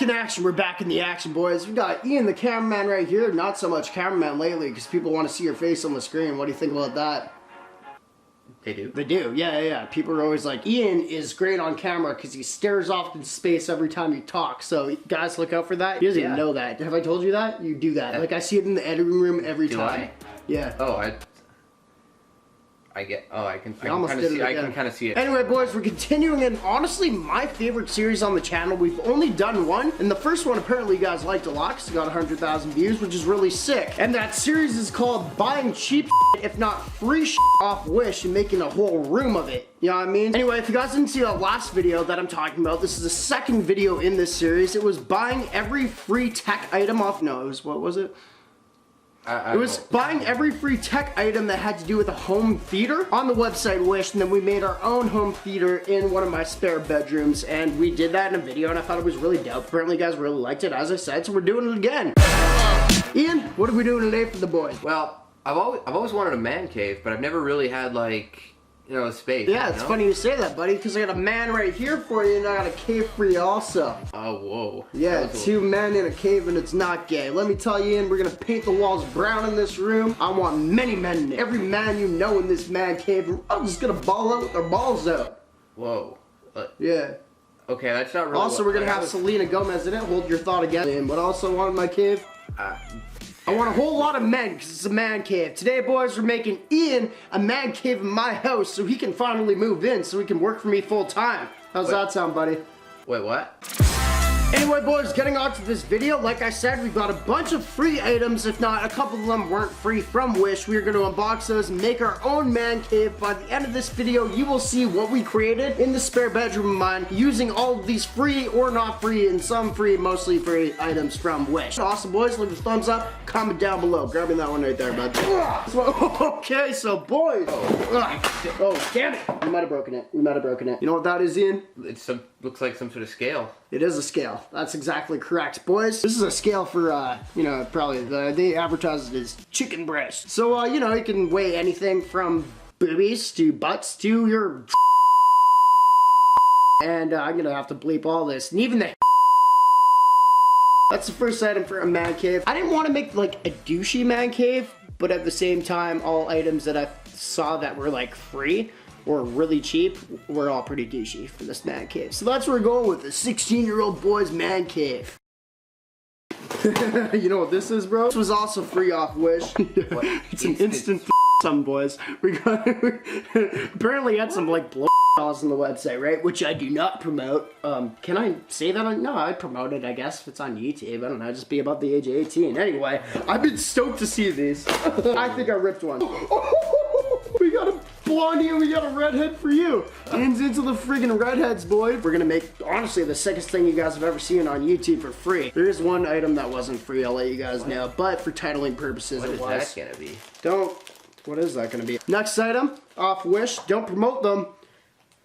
in action. We're back in the action, boys. We got Ian, the cameraman, right here. Not so much cameraman lately because people want to see your face on the screen. What do you think about that? They do? They do, yeah. People are always like, Ian is great on camera because he stares off into space every time you talk. So, guys, look out for that. He doesn't even know that. Have I told you that? You do that. Like, I see it in the editing room every time. Yeah. Oh, I can kind of see it. Anyway, boys, we're continuing in honestly my favorite series on the channel. We've only done one, and the first one apparently you guys liked a lot because it got 100,000 views, which is really sick. And that series is called Buying Cheap Shit, if not free shit off Wish, and making a whole room of it. You know what I mean? Anyway, if you guys didn't see the last video that I'm talking about, this is the second video in this series. It was buying every free tech item off. No, it was, what was it? It was buying every free tech item that had to do with a home theater on the website Wish, and then we made our own home theater in one of my spare bedrooms, and we did that in a video, and I thought it was really dope. Apparently you guys really liked it, as I said, so we're doing it again. Ian, what are we doing today for the boys? Well, I've always wanted a man cave, but I've never really had, like, you know, a space. Yeah, it's funny you say that, buddy, because I got a man right here for you, and I got a cave for you also. Oh, whoa. Yeah, two men in a cave, and it's not gay. Let me tell you, Ian, we're gonna paint the walls brown in this room. I want many men in it. Every man you know in this man cave, I'm just gonna ball out with their balls out. Whoa. Yeah. Okay, that's not really. Also, we're gonna have Selena Gomez in it. Hold your thought again. And what else I want in my cave? I want a whole lot of men because it's a man cave. Today, boys, we're making Ian a man cave in my house so he can finally move in so he can work for me full time. How's that sound, buddy? Wait, what? Anyway, boys, getting on to this video, like I said, we've got a bunch of free items. If not, a couple of them weren't free from Wish. We are going to unbox those and make our own man cave. By the end of this video, you will see what we created in the spare bedroom of mine using all of these free or not free and some free, mostly free items from Wish. Awesome, boys. Leave a thumbs up. Comment down below. Grabbing that one right there, bud. Okay, so, boys. Oh, damn it. We might have broken it. You know what that is, Ian? It looks like some sort of scale. It is a scale. That's exactly correct, boys. This is a scale for, you know, probably they advertise it as chicken breast. So, you know, you can weigh anything from boobies to butts to your and I'm gonna have to bleep all this. And even the that's the first item for a man cave. I didn't want to make like a douchey man cave, but at the same time, all items that I saw that were like free or really cheap, we're all pretty douchey for this man cave. So that's where we're going with the 16-year-old boy's man cave. You know what this is, bro? This was also free off Wish. It's an instant some boys. We got apparently had some like blow dolls on the website, right? Which I do not promote. Can I say that? No, I promote it, I guess, if it's on YouTube. I don't know, just be about the age of 18. Anyway, I've been stoked to see these. I think I ripped one. We got a blondie and we got a redhead for you. Hands into the friggin' redheads, boy. We're gonna make, honestly, the sickest thing you guys have ever seen on YouTube for free. There is one item that wasn't free, I'll let you guys know, but for titling purposes it was. What is that gonna be? What is that gonna be? Next item, off Wish, don't promote them.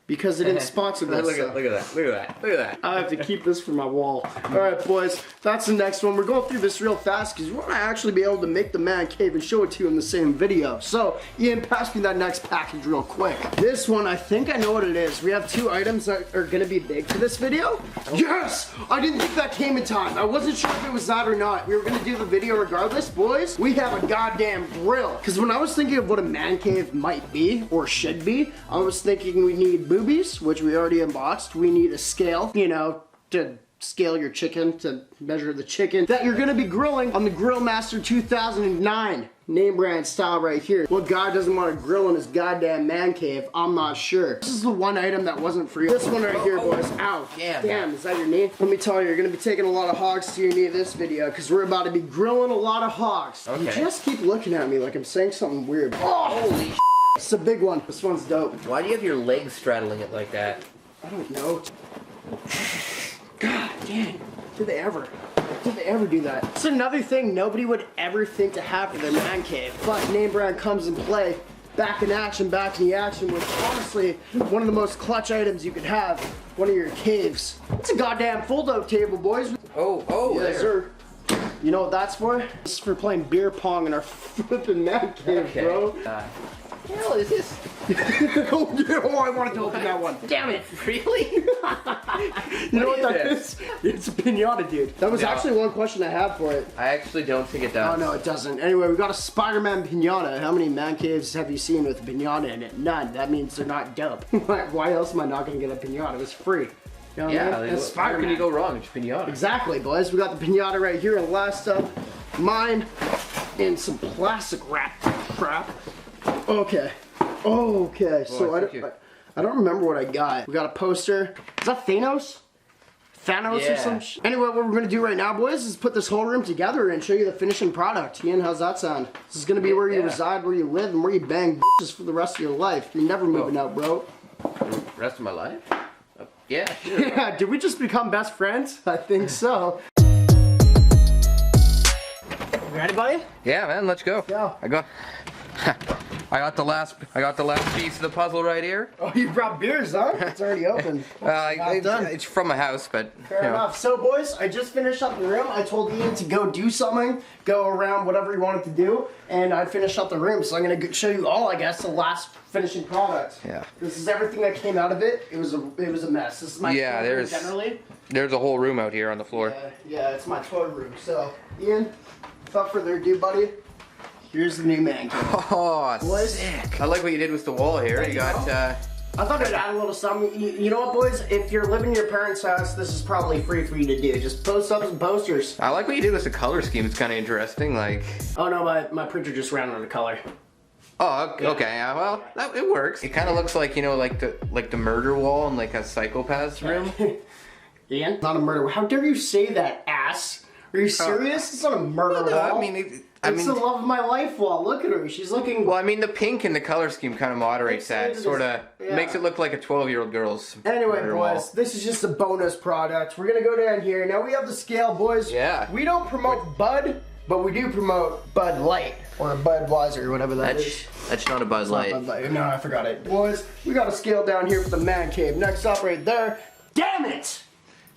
Because it didn't sponsor this. Look at that. I have to keep this for my wall. Alright, boys, that's the next one. We're going through this real fast because we want to actually be able to make the man cave and show it to you in the same video. So, Ian, pass me that next package real quick. This one, I think I know what it is. We have two items that are going to be big for this video. Yes! I didn't think that came in time. I wasn't sure if it was that or not. We were going to do the video regardless, boys. We have a goddamn grill. Because when I was thinking of what a man cave might be, or should be, I was thinking we need boobies, which we already unboxed. We need a scale, you know, to scale your chicken, to measure the chicken that you're gonna be grilling on the Grill Master 2009 NameBran style right here. What guy doesn't want to grill in his goddamn man cave? I'm not sure. This is the one item that wasn't free. This one right here, boys. Ow. Damn, is that your knee? Let me tell you, you're gonna be taking a lot of hogs to your knee this video because we're about to be grilling a lot of hogs. Okay. You just keep looking at me like I'm saying something weird. Oh, holy it's a big one. This one's dope. Why do you have your legs straddling it like that? I don't know. God dang. Did they ever do that? It's another thing nobody would ever think to have for their man cave. But NameBran comes in play. Back in action, back in the action with honestly one of the most clutch items you could have. One of your caves. It's a goddamn fold-out table, boys. Oh, yes, sir. You know what that's for? This is for playing beer pong in our flipping man cave, bro. What the hell is this? Oh, I wanted to open that one. Damn it. Really? You know what that is? It's a pinata, dude. That was actually one question I had for it. I actually don't think it does. Oh, no, it doesn't. Anyway, we got a Spider-Man pinata. How many man caves have you seen with a pinata in it? None. That means they're not dope. Why else am I not going to get a pinata? It was free. You know what I mean? It's how can you go wrong? It's pinata. Exactly, boys. We got the pinata right here, and last up, mine, and some plastic wrap crap. Okay. Okay, so I don't remember what I got. We got a poster. Is that Thanos? Or some shit? Anyway, what we're gonna do right now, boys, is put this whole room together and show you the finishing product. Ian, how's that sound? This is gonna be where you reside, where you live, and where you bang bitches for the rest of your life. You're never moving out, bro. The rest of my life? Yeah, sure. Yeah, did we just become best friends? I think so. Ready, buddy? Yeah, man, let's go. Go. I got the last piece of the puzzle right here. Oh, you brought beers, huh? It's already open. It's from my house, but Fair enough. So, boys, I just finished up the room. I told Ian to go do something, go around whatever he wanted to do, and I'd finish up the room. So I'm gonna show you all, I guess, the last finishing product. Yeah. This is everything that came out of it. It was a mess. This is my toy room generally. There's a whole room out here on the floor. Yeah, it's my toy room. So, Ian, without further ado, buddy. Here's the new man cave. Oh, sick. I like what you did with the wall here. You got, I thought I'd add a little something. You know what, boys? If you're living in your parents' house, this is probably free for you to do. Just post up some posters. I like what you did with the color scheme. It's kind of interesting, like... Oh, no, my printer just ran out of color. Oh, okay. Yeah, well, it works. It kind of looks like, you know, like the murder wall in, like, a psychopath's room. Ian? Not a murder. How dare you say that, ass? Are you serious? It's not a murder wall. I mean, it's the love of my life wall. Look at her. She's looking... Well, I mean, the pink in the color scheme kind of moderates that. Sort of makes it look like a 12-year-old girl's Anyway, boys, this is just a bonus product. We're going to go down here. Now, we have the scale, boys. Yeah. We don't promote Bud, but we do promote Bud Light. Or Budweiser, or whatever that is. That's not a Bud Light. Bud Light. No, I forgot it. Boys, we got a scale down here for the man cave. Next up right there. Damn it!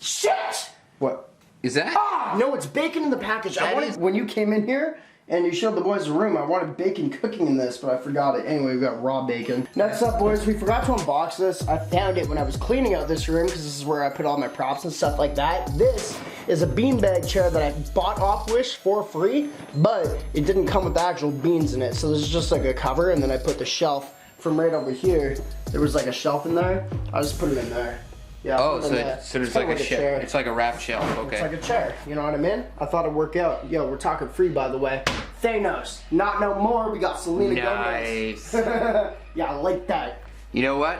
Shit! What? Is that? Ah! No, it's bacon in the package. When you came in here and you showed the boys the room, I wanted bacon cooking in this, but I forgot it. Anyway, we got raw bacon. Next up, boys, we forgot to unbox this. I found it when I was cleaning out this room because this is where I put all my props and stuff like that. This is a beanbag chair that I bought off Wish for free, but it didn't come with actual beans in it. So this is just like a cover, and then I put the shelf from right over here. There was like a shelf in there. I just put it in there. Yeah, oh, so there's like a chair. It's like a wrap shelf, okay. It's like a chair, you know what I mean? I thought it'd work out. Yo, we're talking free, by the way. Thanos, not no more. We got Selena Gomez. Yeah, I like that. You know what?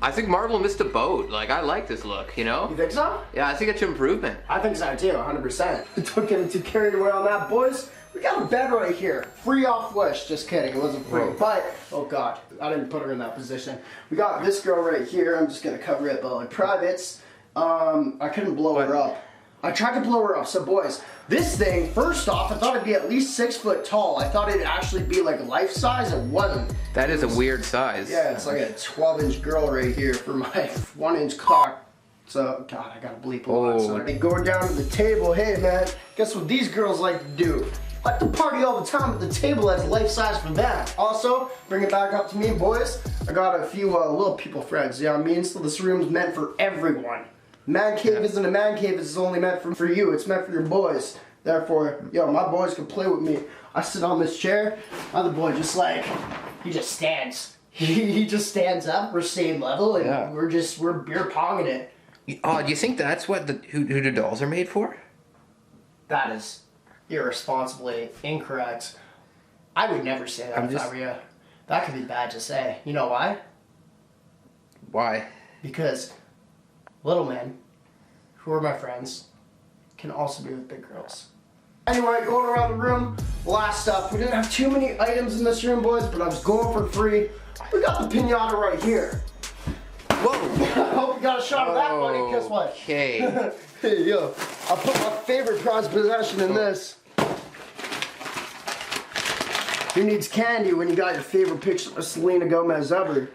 I think Marvel missed a boat. Like, I like this look, you know? You think so? Yeah, I think it's an improvement. I think so too, 100%. Don't get too carried away on that, boys. We got a bed right here. Free off Wish. Just kidding, it wasn't free. But, oh god, I didn't put her in that position. We got this girl right here. I'm just gonna cover it in privates. I couldn't blow her up. I tried to blow her up. So boys, this thing, first off, I thought it'd be at least 6 foot tall. I thought it'd actually be like life size. It wasn't. That is a weird size. Yeah, it's like a 12-inch girl right here for my 1-inch cock. So, God, I gotta bleep a lot. So going down to the table, hey man, guess what these girls like to do? Like to party all the time, but the table has life size for them. Also, bring it back up to me, boys. I got a few little people friends, you know what I mean? So this room's meant for everyone. Man cave isn't a man cave, it's only meant for you. It's meant for your boys. Therefore, yo, my boys can play with me. I sit on this chair, my other boy just like, he just stands. He just stands up, we're same level, and we're beer ponging it. Oh, do you think that's what who the dolls are made for? That is irresponsibly incorrect. I would never say that if I were you. That could be bad to say. You know why? Why? Because little men, who are my friends, can also be with big girls. Anyway, going around the room, last up. We didn't have too many items in this room, boys, but I was going for free. We got the pinata right here. Whoa! I hope you got a shot of that, buddy. Guess what? Okay. Hey, yo. I'll put my favorite prized possession in this. Who needs candy when you got your favorite picture of Selena Gomez ever?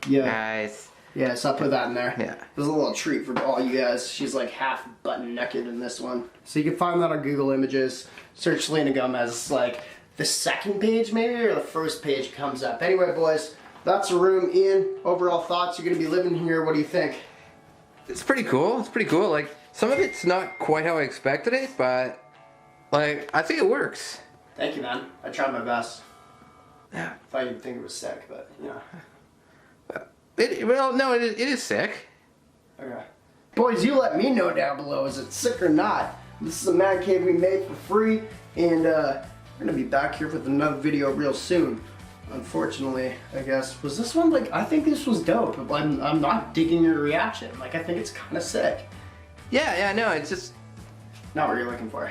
Yeah. Nice. Yeah, so I put that in there. Yeah. There's a little treat for all you guys. She's like half button naked in this one. So you can find that on Google Images. Search Selena Gomez. It's like the second page maybe, or the first page comes up. Anyway, boys, that's a room. Ian, overall thoughts? You're gonna be living here. What do you think? It's pretty cool. It's pretty cool. Like, some of it's not quite how I expected it, but like, I think it works. Thank you, man. I tried my best. Yeah. Thought you'd think it was sick, but you know. It is sick. Okay. Boys, you let me know down below. Is it sick or not? This is a man cave we made for free, and we're gonna be back here with another video real soon. Unfortunately, I guess. Was this one like? I think this was dope. But I'm not digging your reaction. Like, I think it's kind of sick. Yeah, no, it's just Not what you're looking for.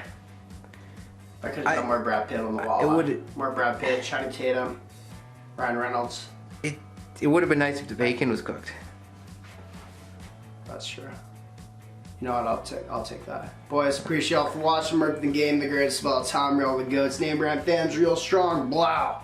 I could have done more Brad Pitt on the wall. More Brad Pitt, Channing Tatum, Ryan Reynolds. It would have been nice if the bacon was cooked. That's true. You know what? I'll take that. Boys, appreciate y'all for watching. Murphy the Game, the greatest of all time. Real the goats. NameBran fans, real strong. Blow.